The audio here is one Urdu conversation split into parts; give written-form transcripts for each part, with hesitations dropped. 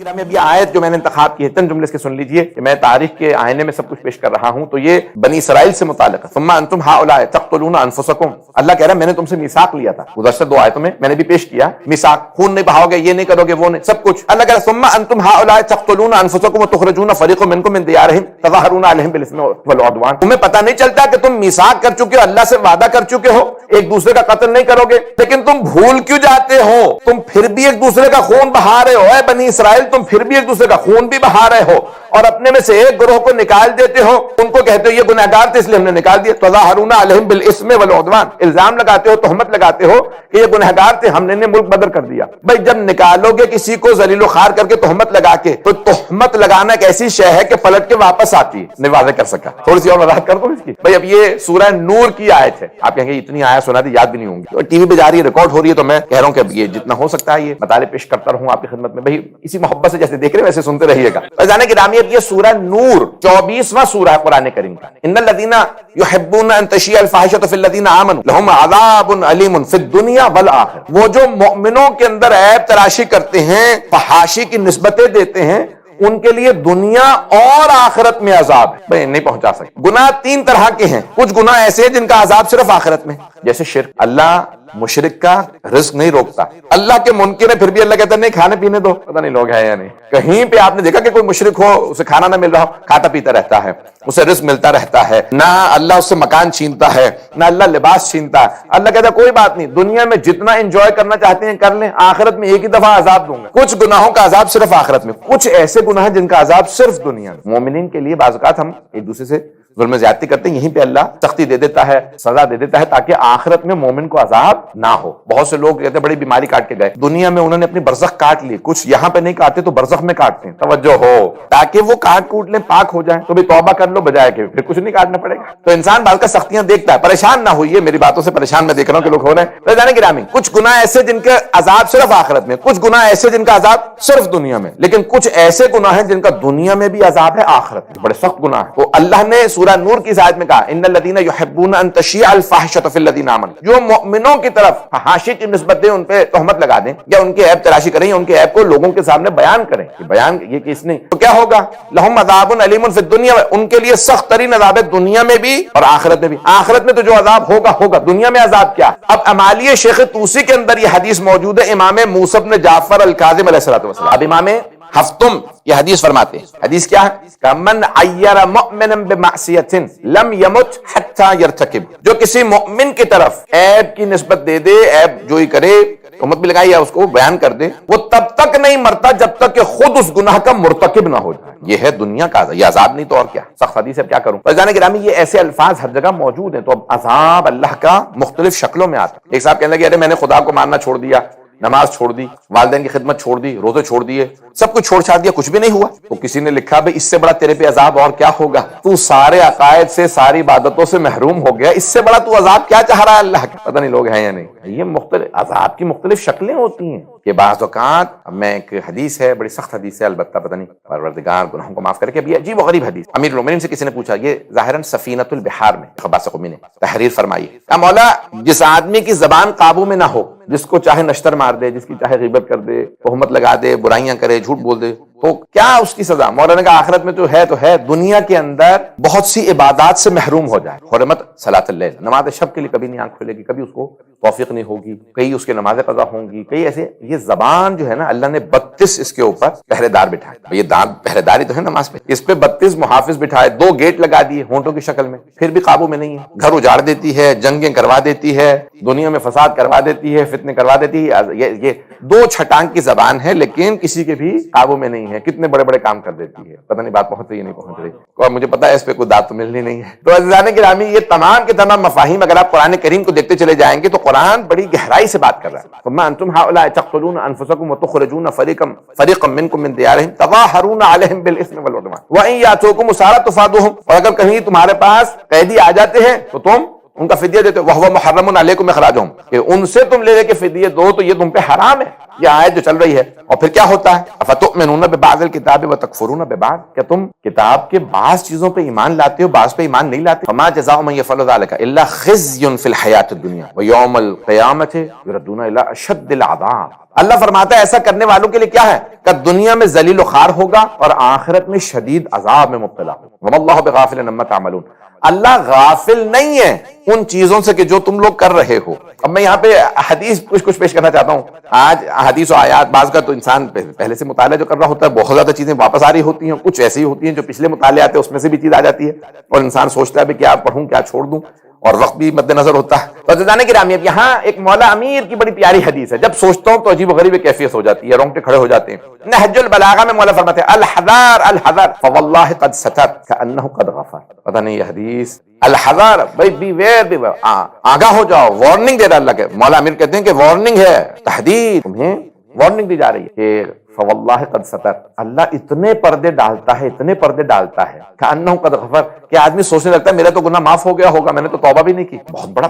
اب یہ آیت جو میں نے انتخاب کی ہے چند جملے اس کے سن لیجئے کہ میں تاریخ کے آئینے میں سب کچھ پیش کر رہا ہوں، تو یہ بنی اسرائیل سے متعلق ہے۔ ثم انتم ہؤلاء تقتلون انفسکم، اللہ کہہ رہا ہے میں نے تم سے میثاق لیا تھا، گزشتہ دو آیتوں میں نے بھی پیش کیا میثاق، خون نہیں بہاؤ گے، یہ نہیں کرو گے، وہ نہیں، سب کچھ اللہ کہہ رہا ہے ثم انتم ہؤلاء تقتلون انفسکم وتخرجون فريقا منكم من ديارهم تظاهرون عليهم بالاثم والعدوان، تمہیں پتہ نہیں چلتا کہ تم میثاق کر چکے ہو، اللہ سے وعدہ کر چکے ہو ایک دوسرے کا قتل نہیں کرو گے، لیکن تم بھول کیوں جاتے ہو، تم پھر بھی ایک دوسرے کا خون بہا رہے ہو۔ اے بنی اسرائیل تم پھر بھی ایک دوسرے کا خون بھی بہا رہے ہو اور اپنے میں سے ایک گروہ کو نکال دیتے ہو، ان کو کہتے ہو یہ گنہگار تھے اس لیے ہم نے نکال دیا، تظاہرون علیہم بالاسم والعدوان، الزام لگاتے ہو، تہمت لگاتے ہو کہ یہ گنہگار تھے ہم نے انہیں ملک بدر کر دیا۔ بھائی جب نکالو گے کسی کو ذلیل و خوار کر کے تہمت لگا کے، تو تہمت لگانا ایک ایسی شے ہے کہ پلٹ کے واپس آتی ہے، نہیں واضح کر سکا، تھوڑی سی اور وضاحت کر دوں اس کی۔ بھائی اب یہ سورہ نور کی آیت ہے، آپ کہیں گے اتنی آیت سنا دی یاد بھی نہیں ہوں گی، ٹی وی پہ جاری ریکارڈ ہو رہی ہے تو میں کہہ رہا ہوں کہ اب یہ جتنا ہو سکتا ہے یہ مطالعے پیش کرتا رہوں آپ کی خدمت میں، بھائی اسی محبت سے جیسے دیکھ رہے ہیں ویسے سنتے رہیے گا۔ فیضان گرامی اب یہ سورہ نور 24واں سورہ ہے قرآن کریم کا۔ ان الذین یحبون ان تشیع الفاحشۃ فی الذین آمنوا لہم عذاب علیم فی الدنیا والآخرہ، وہ جو مؤمنوں کے اندر عیب تراشی کرتے ہیں، فحاشی کی نسبتیں دیتے ہیں، ان کے لیے دنیا اور آخرت میں عذاب ہے۔ بھئی نہیں پہنچا سکتے۔ گناہ تین طرح کے ہیں، کچھ گناہ ایسے ہیں جن کا عذاب صرف آخرت میں، جیسے شرک، اللہ مشرک کا رزق نہیں روکتا، اللہ کے منکر ہے پھر بھی اللہ کہتا ہے نہیں کھانے پینے دو، پتہ نہیں لوگ ہیں یا نہیں۔ کہیں پہ آپ نے دیکھا کہ کوئی مشرک ہو اسے کھانا نہ مل رہا ہو، کھاتا پیتا رہتا ہے، اسے رزق ملتا رہتا ہے، نہ اللہ اس سے مکان چھینتا ہے، نہ اللہ لباس چھینتا ہے، اللہ کہتا ہے کوئی بات نہیں، دنیا میں جتنا انجوائے کرنا چاہتے ہیں کر لیں، آخرت میں ایک ہی دفعہ عذاب دوں گا۔ کچھ گناہوں کا عذاب صرف آخرت میں، کچھ ایسے گناہ ہیں جن کا عذاب صرف دنیا میں۔ مومنین کے لیے بعض اوقات ہم ایک دوسرے سے ظلم زیادتی کرتے ہیں، یہیں پہ اللہ سختی دے دیتا ہے، سزا دے دیتا ہے تاکہ آخرت میں مومن کو عذاب نہ ہو۔ بہت سے لوگ کہتے ہیں بڑی بیماری کاٹ کے گئے، دنیا میں انہوں نے اپنی برزخ کاٹ لی، کچھ یہاں پہ نہیں کاٹتے تو برزخ میں کاٹتے ہیں، توجہ ہو، تاکہ وہ کاٹ کوٹ لیں پاک ہو جائیں، تو بھی توبہ کر لو بجائے کہ پھر کچھ نہیں کاٹنا پڑے گا۔ تو انسان بعض کا سختیاں دیکھتا ہے، پریشان نہ ہوئیے، میری باتوں سے پریشان میں دیکھ رہا ہوں کہ لوگ ہو رہے ہیں۔ فیضان گرامی کچھ گناہ ایسے جن کے عذاب صرف آخرت میں، کچھ گناہ ایسے جن کا عذاب صرف دنیا میں، لیکن کچھ ایسے گناہ ہیں جن کا دنیا میں بھی عذاب ہے آخرت میں، بڑے سخت گناہ ہیں۔ تو اللہ نے سورہ نور کی آیت میں کہا ان الذین یحبون ان تشیع الفاحشۃ فی الذین آمنوا، جو مؤمنوں کی طرف فحاشی کی نسبت دیں، ان پہ تہمت لگا دیں یا ان کے عیب تراشی کریں یا ان کے عیب کو لوگوں کے سامنے بیان کریں، کہ بیان یہ کس نے، تو کیا ہوگا؟ لہم عذاب علیم فی الدنیا، ان کے لیے سخت ترین عذاب ہے دنیا میں بھی اور آخرت میں بھی۔ آخرت میں تو جو عذاب ہوگا ہوگا، دنیا میں عذاب کیا؟ اب امالیہ شیخ طوسی کے اندر یہ حدیث موجود ہے، امام موسیٰ بن جعفر الکاظم علیہ السلام۔ اب امام ہفتم یہ حدیث فرماتے ہیں، حدیث کیا ہے؟ من عیر مؤمنا بمعصیۃ لم یمت حتی یرتکب، جو کسی مؤمن کی طرف عیب کی نسبت دے دے، عیب جوئی کرے، تہمت بھی لگائی یا اس کو بیان کر دے، وہ تب تک نہیں مرتا جب تک کہ خود اس گناہ کا مرتکب نہ ہو جائے۔ یہ ہے دنیا کا عذاب، یہ عذاب نہیں تو اور کیا، سخت حدیث ہے، کیا کروں۔ فیضان گرامی یہ ایسے الفاظ ہر جگہ موجود ہیں، تو اب عذاب اللہ کا مختلف شکلوں میں آتا ہے۔ ایک صاحب کہنے لگے ارے میں نے خدا کو ماننا چھوڑ دیا، نماز چھوڑ دی، والدین کی خدمت چھوڑ دی، روزے چھوڑ دیے، سب کچھ چھوڑ چھاڑ دیا، کچھ بھی نہیں ہوا۔ تو کسی نے لکھا بھئی اس سے بڑا تیرے پہ عذاب اور کیا ہوگا، تو سارے عقائد سے ساری عبادتوں سے محروم ہو گیا، اس سے بڑا تو عذاب کیا چاہ رہا ہے اللہ کا۔ پتہ نہیں لوگ ہیں یا نہیں۔ یہ مختلف عذاب کی مختلف شکلیں ہوتی ہیں کہ بعض اوقات میں ایک حدیث ہے، بڑی سخت حدیث ہے، البتہ پتہ نہیں پروردگار گناہوں کو معاف کر کے، اب یہ عجیب و غریب حدیث، امیر المومنین سے کسی نے پوچھا، یہ ظاہراً سفینۃ البحار میں عباس قمی نے تحریر فرمائی ہے، کہ مولا جس آدمی کی زبان قابو میں نہ ہو، جس کو چاہے نشتر مار دے، جس کی چاہے غیبت کر دے، تہمت لگا دے، برائیاں کرے، جھوٹ بول دے، تو کیا اس کی سزا؟ مولانا کا آخرت میں تو ہے، دنیا کے اندر بہت سی عبادات سے محروم ہو جائے، حرمت صلاۃ اللیل، نماز شب کے لیے کبھی نہیں آنکھ کھلے گی، کبھی اس کو توفیق نہیں ہوگی، کئی اس کے نمازیں قضا ہوں گی، کئی ایسے۔ یہ زبان جو ہے نا، اللہ نے 32 اس کے اوپر پہرے دار بٹھائے، یہ پہرے داری تو ہے نماز پہ، اس پہ 32 محافظ بٹھائے، 2 گیٹ لگا دیے ہونٹوں کی شکل میں، پھر بھی قابو میں نہیں ہے، گھر اجاڑ دیتی ہے، جنگیں کروا دیتی ہے، دنیا میں فساد کروا دیتی ہے، فتنے کروا دیتی ہے۔ یہ 2 چھٹانگ کی زبان ہے، لیکن کسی کے بھی قابو میں نہیں ہے، کتنے بڑے بڑے کام کر دیتی ہے، پتہ نہیں بات پہنچ رہی ہے نہیں پہنچ رہی، اور مجھے پتا ہے اس پہ کوئی داد تو ملنی نہیں ہے۔ تو عزیزان گرامی یہ تمام کے تمام مفاہیم اگر آپ قرآن کریم کو دیکھتے چلے جائیں گے تو قرآن بڑی گہرائی سے بات کر رہا ہے۔ ثم انتم هؤلاء تقتلون انفسکم وتخرجون فریقا منکم من دیارہم تظاہرون علیہم بالاثم والعدوان وان یاتوکم اسارى تفادوہم، اور اگر کہیں تمہارے پاس قیدی آ جاتے ہیں تو تم ان کا فدیہ دیتے، وَهُوَ مُحَرَّمٌ عَلَيْكُمْ إِخْرَاجُهُمْ، کہ ان سے تم لے کے فدیہ دو تو یہ تم پہ حرام ہے، یہ آیت جو چل رہی ہے۔ اور پھر کیا ہوتا ہے؟ أَفَتُؤْمِنُونَ بِبَعْضِ الْكِتَابِ وَتَكْفُرُونَ بِبَعْضٍ، کہ تم کتاب کے بعض چیزوں پہ ایمان لاتے ہو، بعض پہ ایمان نہیں لاتے۔ فَمَا جَزَاءُ مَن يَفْعَلُ ذَلِكَ إِلَّا خِزْيٌ فِي الْحَيَاةِ الدُّنْيَا وَيَوْمَ الْقِيَامَةِ يُرَدُّونَ إِلَىٰ أَشَدِّ الْعَذَابِ۔ اللہ فرماتا ہے ایسا کرنے والوں کے لیے کیا ہے کہ دنیا میں ذلیل و خوار ہوگا اور آخرت میں شدید عذاب میں مبتلا ہوگا۔ وَمَا اللَّهُ بِغَافِلٍ عَمَّا تَعْمَلُونَ، اللہ غافل نہیں ہے ان چیزوں سے کہ جو تم لوگ کر رہے ہو۔ اب میں یہاں پہ حدیث کچھ پیش کرنا چاہتا ہوں۔ آج حدیث و آیات بعض کا تو انسان پہلے سے مطالعہ جو کر رہا ہوتا ہے بہت زیادہ چیزیں واپس آ رہی ہوتی ہیں، کچھ ایسی ہوتی ہیں جو پچھلے مطالعے آتے ہیں اس میں سے بھی چیز آ جاتی ہے اور انسان سوچتا ہے کہ کیا پڑھوں کیا چھوڑ دوں، اور وقت بھی مد نظر ہوتا ہے۔ تو عزیزان گرامی، اب یہاں ایک مولا امیر کی بڑی پیاری حدیث ہے، جب سوچتا ہوں تو عجیب و غریب کیفیت ہو جاتی ہے، رونگٹے کھڑے ہو جاتے ہیں۔ نہج البلاغہ میں مولا فرماتے ہیں الحذار الحذر فواللہ قد ستر کأنہ قد غفر۔ پتہ نہیں یہ حدیث الحذر، بھائی بی ویئر، آگاہ ہو جاؤ، وارننگ دے رہا اللہ کے مولا امیر کہتے ہیں کہ وارننگ ہے، تحدید، تمہیں وارننگ دی جا رہی ہے کہ فواللہ قد ستر، اللہ اتنے پردے ڈالتا ہے، اتنے پردے ڈالتا ہے کأنہ قد غفر کہ آدمی سوچنے لگتا ہے میرا تو گناہ معاف ہو گیا ہوگا، میں نے تو توبہ بھی نہیں کی۔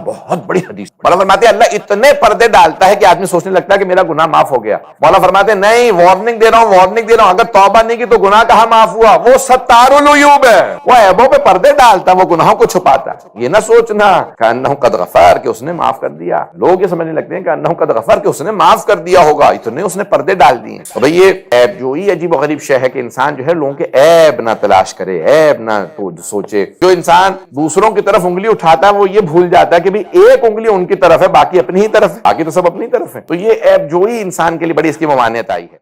بہت بڑی حدیث۔ مولا فرماتے ہیں اللہ اتنے پردے ڈالتا ہے کہ آدمی سوچنے لگتا ہے کہ میرا گناہ معاف ہو گیا۔ مولا فرماتے ہیں نہیں، وارننگ دے رہا ہوں، وارننگ دے رہا ہوں، اگر توبہ نہیں کی تو گناہ کہاں معاف ہوا؟ وہ ستار العیوب ہے، وہ عیبوں پہ پردے ڈالتا ہے، وہ گناہوں کو چھپاتا ہے۔ یہ نہ سوچنا کہ انہ قد غفر کہ اس نے معاف کر دیا، لوگ یہ سمجھنے لگتے ہیں کہ انہ قد غفر کہ اس نے معاف کر دیا ہوگا، اتنے اس نے پردے ڈال دیے۔ تو بھئی یہ عیب جوئی عجیب و غریب شے ہے کہ انسان جو ہے لوگوں کے عیب نہ تلاش کرے، عیب نہ سوچے۔ جو انسان دوسروں کی طرف انگلی اٹھاتا ہے وہ یہ بھول جاتا ہے کہ بھی ایک انگلی ان کی طرف ہے، باقی اپنی ہی طرف ہے، باقی تو سب اپنی طرف ہے۔ تو یہ عیب جوئی انسان کے لیے بڑی اس کی ممانعت آئی ہے۔